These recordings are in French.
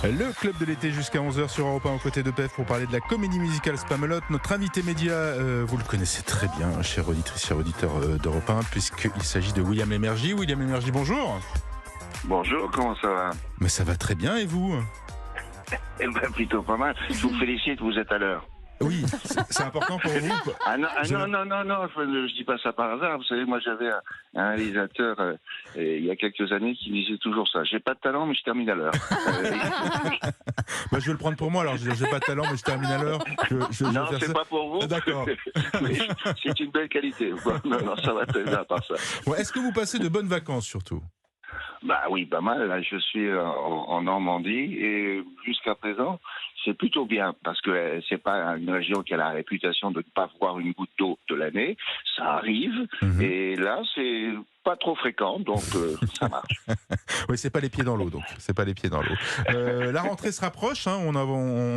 Le club de l'été jusqu'à 11h sur Europe 1 aux côtés de PEF pour parler de la comédie musicale Spamalot. Notre invité média, vous le connaissez très bien, chère auditrice, chers auditeurs d'Europe 1, puisqu'il s'agit de William Lémergie. William Lémergie, bonjour. Bonjour, comment ça va? Mais ça va très bien, et vous? Eh ben, plutôt pas mal. Je vous félicite, vous êtes à l'heure. Oui, c'est important pour vous. Non, je dis pas ça par hasard. Vous savez, moi j'avais un réalisateur il y a quelques années qui me disait toujours ça. J'ai pas de talent, mais je termine à l'heure. Bah, je vais le prendre pour moi, alors. J'ai pas de talent, mais je termine à l'heure. Non, c'est pas pour vous. D'accord. C'est une belle qualité. Non, ça va très bien à part ça. Bon, est-ce que vous passez de bonnes vacances, surtout? Bah oui, pas mal. Là, je suis en Normandie et jusqu'à présent, c'est plutôt bien parce que c'est pas une région qui a la réputation de ne pas voir une goutte d'eau de l'année. Ça arrive et là, c'est pas trop fréquent, donc ça marche. Oui, c'est pas les pieds dans l'eau, donc. C'est pas les pieds dans l'eau. La rentrée se rapproche. Hein, on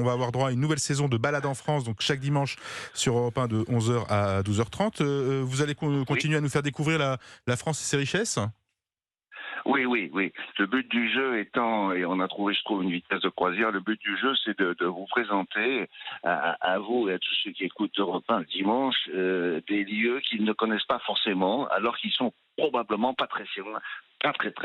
va avoir droit à une nouvelle saison de balade en France, donc chaque dimanche sur Europe 1 de 11h à 12h30. Vous allez continuer à nous faire découvrir la France et ses richesses? Oui. Le but du jeu étant, et on a trouvé, je trouve, une vitesse de croisière, le but du jeu, c'est de vous présenter à vous et à tous ceux qui écoutent Europe 1 le dimanche des lieux qu'ils ne connaissent pas forcément, alors qu'ils sont probablement pas très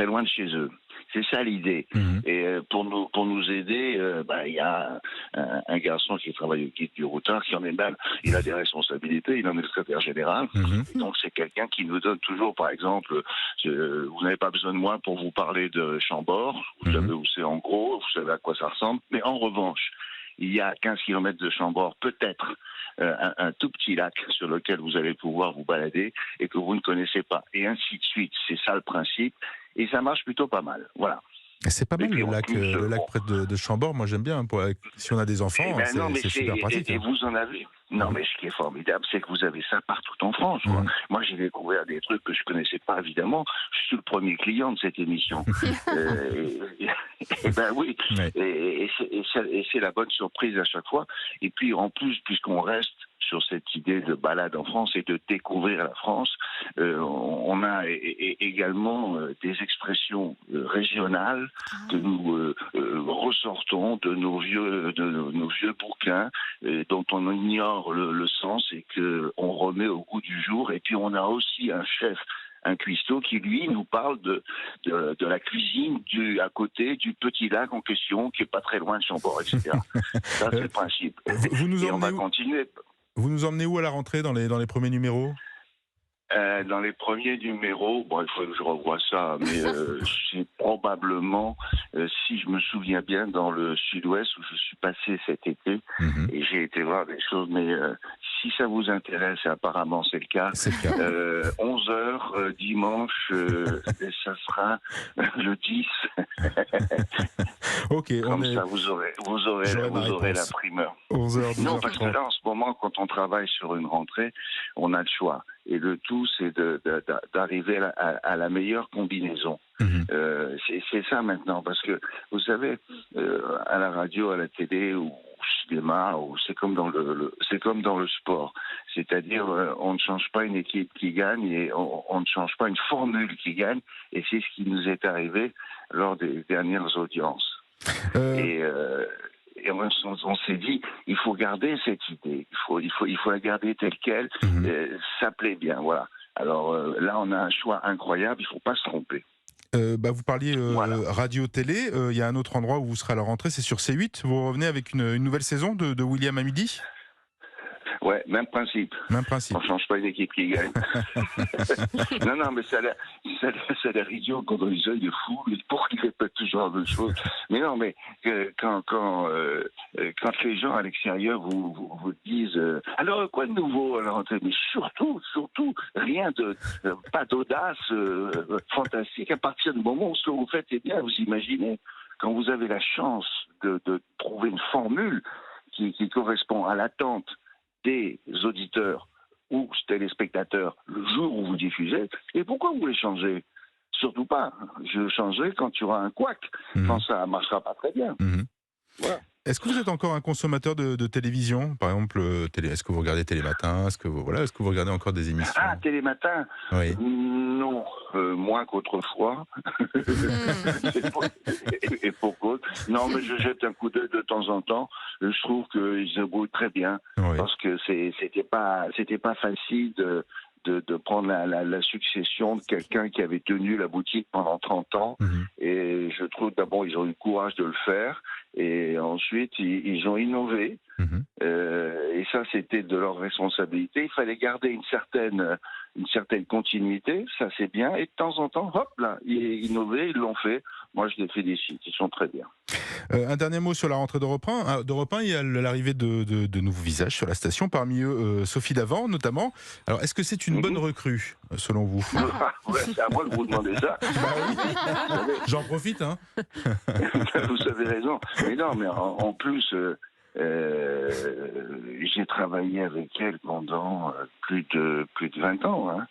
loin de chez eux. C'est ça l'idée. Et pour nous aider, il y a un garçon qui travaille au guide du routard, qui en est mal. Il a des responsabilités, il en est le secrétaire général. Donc c'est quelqu'un qui nous donne toujours, par exemple, vous n'avez pas besoin de moi pour vous parler de Chambord. Vous savez où c'est en gros, vous savez à quoi ça ressemble. Mais en revanche, il y a 15 km de Chambord, peut-être un tout petit lac sur lequel vous allez pouvoir vous balader et que vous ne connaissez pas. Et ainsi de suite. C'est ça le principe. Et ça marche plutôt pas mal. Voilà. C'est pas mal le lac près de Chambord. Moi, j'aime bien. Si on a des enfants, c'est super pratique. Et vous en avez. Non, mais ce qui est formidable, c'est que vous avez ça partout en France. Moi, j'ai découvert des trucs que je connaissais pas, évidemment. Je suis le premier client de cette émission. Oui. Et c'est la bonne surprise à chaque fois. Et puis, en plus, puisqu'on reste sur cette idée de balade en France et de découvrir la France, on a également des expressions régionales que nous ressortons de nos vieux bouquins dont on ignore le sens et qu'on remet au goût du jour. Et puis on a aussi un cuistot qui, lui, nous parle de la cuisine à côté du petit lac en question, qui est pas très loin de Chambord, etc. Ça, c'est le principe. Et on va continuer. Vous nous emmenez où à la rentrée dans les premiers numéros? Dans les premiers numéros, il faut que je revoie ça, mais c'est probablement, si je me souviens bien, dans le sud-ouest où je suis passé cet été, et j'ai été voir des choses, mais si ça vous intéresse, et apparemment c'est le cas, 11h dimanche, et ça sera le 10. Ok, ça, vous aurez la primeur. 11h, non, parce que là, en ce moment, quand on travaille sur une rentrée, on a le choix. Et le tout, c'est d'arriver à la meilleure combinaison. C'est ça maintenant, parce que, vous savez, à la radio, à la télé, ou au cinéma, c'est comme dans le sport. C'est-à-dire, on ne change pas une équipe qui gagne et on ne change pas une formule qui gagne. Et c'est ce qui nous est arrivé lors des dernières audiences. Et on s'est dit, il faut garder cette idée, il faut la garder telle quelle, ça plaît bien, voilà. Alors là, on a un choix incroyable, il ne faut pas se tromper. Vous parliez radio-télé, il y a un autre endroit où vous serez à la rentrée, c'est sur C8, vous revenez avec une nouvelle saison de William à midi? Ouais, même principe. On ne change pas une équipe qui gagne. non, mais ça a l'air idiot quand on les yeux de fou, mais pour qu'ils répètent toujours la même chose. Mais non, mais quand les gens à l'extérieur vous disent alors quoi de nouveau à la rentrée, mais surtout rien pas d'audace fantastique. À partir du moment où ce que vous faites est bien, vous imaginez, quand vous avez la chance de trouver une formule qui correspond à l'attente des auditeurs ou téléspectateurs le jour où vous diffusez, et pourquoi vous les changez? Surtout pas. Je changerai quand il y aura un couac, quand ça ne marchera pas très bien. Voilà. Est-ce que vous êtes encore un consommateur de télévision? Par exemple, est-ce que vous regardez Télématin? Est-ce que vous regardez encore des émissions? Ah, Télématin. Oui. Non, moins qu'autrefois. et pour cause. Non, mais je jette un coup d'œil de temps en temps. Je trouve qu'ils se débrouillent très bien. Oui. Parce que c'était pas facile de prendre la succession de quelqu'un qui avait tenu la boutique pendant 30 ans. Mhm. Et je trouve d'abord ils ont eu le courage de le faire. Et ensuite, ils ont innové. Mhm. Et ça, c'était de leur responsabilité. Il fallait garder une certaine continuité, ça c'est bien. Et de temps en temps, hop là, ils innovaient, ils l'ont fait. Moi, je les félicite, ils sont très bien. Un dernier mot sur la rentrée d'Europe 1. D'Europe 1, il y a l'arrivée de nouveaux visages sur la station, parmi eux Sophie Davant notamment. Alors, est-ce que c'est une bonne recrue, selon vous? Ouais, c'est à moi de vous demander ça. J'en profite, hein. Vous avez raison. Mais non, mais en plus, j'ai travaillé avec elle pendant plus de 20 ans, hein,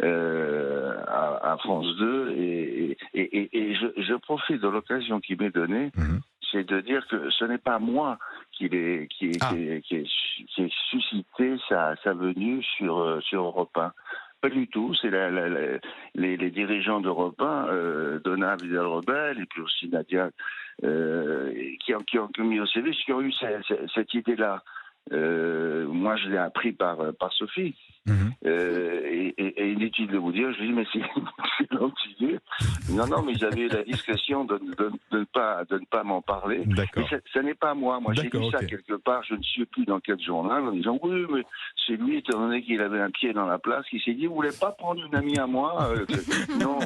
à France 2, et je profite de l'occasion qui m'est donnée, c'est de dire que ce n'est pas moi qui ai suscité sa venue sur Europe 1. Pas du tout, c'est les dirigeants d'Europe 1, Donna Vidal-Rebel et puis aussi Nadia, qui ont mis au CV, qui ont eu cette idée-là. Moi, je l'ai appris par Sophie. Et inutile de vous dire, je lui dis, mais c'est l'antidieu. Non, mais ils avaient eu la discrétion de ne pas m'en parler. D'accord. Mais ça n'est pas moi. Moi, j'ai lu ça quelque part, je ne sais plus dans quel journal, en disant, oui, mais c'est lui, étant donné qu'il avait un pied dans la place, qui s'est dit, vous voulez pas prendre une amie à moi? Non,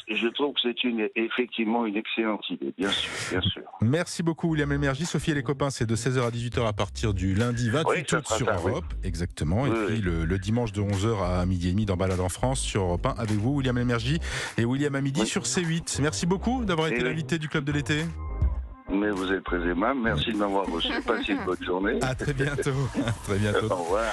je trouve que c'est effectivement une excellente idée, bien sûr. Merci beaucoup, William Lémergie. Sophie et les copains, c'est de 16h à 18h à partir du lundi 28 août sur Europe. Oui. Exactement. Et puis le dimanche de 11h à 12h30 dans Balade en France sur Europe 1 avec vous, William Lémergie et William à midi sur C8. Merci beaucoup d'avoir été l'invité du Club de l'été. Mais vous êtes très aimable. Merci de m'avoir reçu. Passez une bonne journée. À très bientôt. À très bientôt. Au revoir.